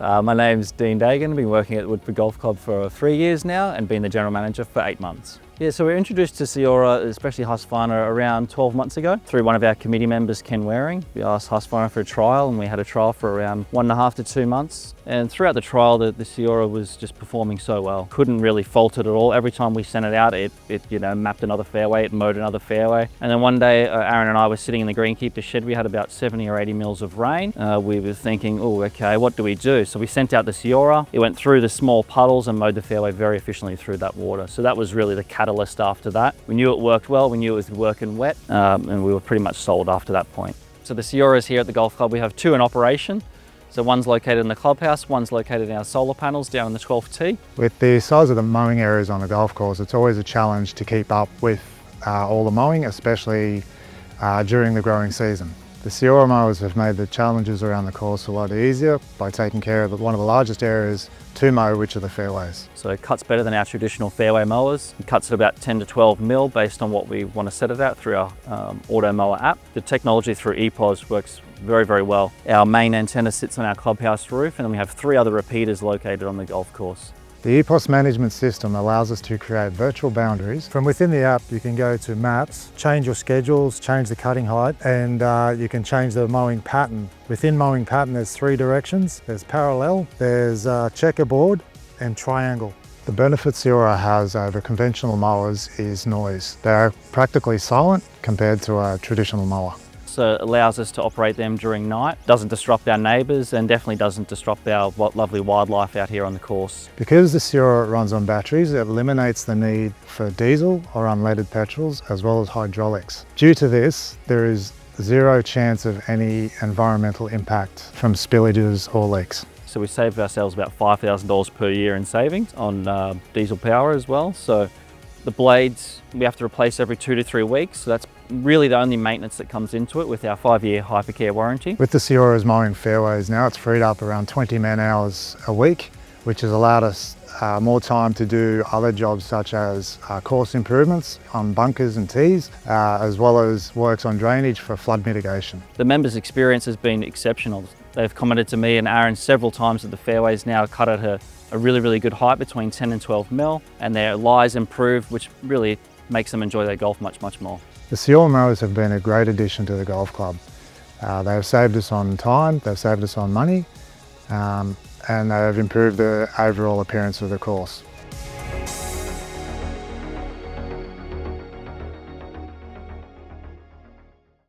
My name's Dagan. I've been working at Woodford Golf Club for 3 years now and been the General Manager for 8 months. Yeah, so we were introduced to CEORA, especially Husqvarna, around 12 months ago through one of our committee members, Ken Waring. We asked Husqvarna for a trial and we had a trial for around 1.5 to 2 months. And throughout the trial, the CEORA was just performing so well. Couldn't really fault it at all. Every time we sent it out, it mapped another fairway, it mowed another fairway. And then one day, Aaron and I were sitting in the greenkeeper shed. We had about 70 or 80 mils of rain. We were thinking, oh, okay, what do we do? So we sent out the CEORA. It went through the small puddles and mowed the fairway very efficiently through that water. So that was really the catalyst after that. We knew it worked well, we knew it was working wet, and we were pretty much sold after that point. So the CEORAs here at the golf club, we have 2 in operation. So one's located in the clubhouse, one's located in our solar panels down in the 12th tee. With the size of the mowing areas on a golf course, it's always a challenge to keep up with all the mowing, especially during the growing season. The CEORA mowers have made the challenges around the course a lot easier by taking care of one of the largest areas to mow, which are the fairways. So it cuts better than our traditional fairway mowers. It cuts at about 10 to 12 mil based on what we want to set it at through our auto mower app. The technology through ePOS works very, very well. Our main antenna sits on our clubhouse roof, and then we have 3 other repeaters located on the golf course. The ePOS management system allows us to create virtual boundaries. From within the app, you can go to maps, change your schedules, change the cutting height, and you can change the mowing pattern. Within mowing pattern, there's 3 directions. There's parallel, there's checkerboard, and triangle. The benefit CEORA has over conventional mowers is noise. They're practically silent compared to a traditional mower. So it allows us to operate them during night, doesn't disrupt our neighbours, and definitely doesn't disrupt our lovely wildlife out here on the course. Because the CEORA runs on batteries, it eliminates the need for diesel or unleaded petrols, as well as hydraulics. Due to this, there is 0 chance of any environmental impact from spillages or leaks. So we save ourselves about $5,000 per year in savings on diesel power as well. So the blades we have to replace every 2 to 3 weeks, so that's really the only maintenance that comes into it with our 5-year hypercare warranty. With the CEORA's mowing fairways now, it's freed up around 20 man-hours a week, which has allowed us more time to do other jobs such as course improvements on bunkers and tees, as well as works on drainage for flood mitigation. The members' experience has been exceptional. They've commented to me and Aaron several times that the fairways now cut at a really, really good height between 10 and 12 mil, and their lies improved, which really makes them enjoy their golf much, much more. The CEORA mowers have been a great addition to the golf club. They've saved us on time, they've saved us on money, and they've improved the overall appearance of the course.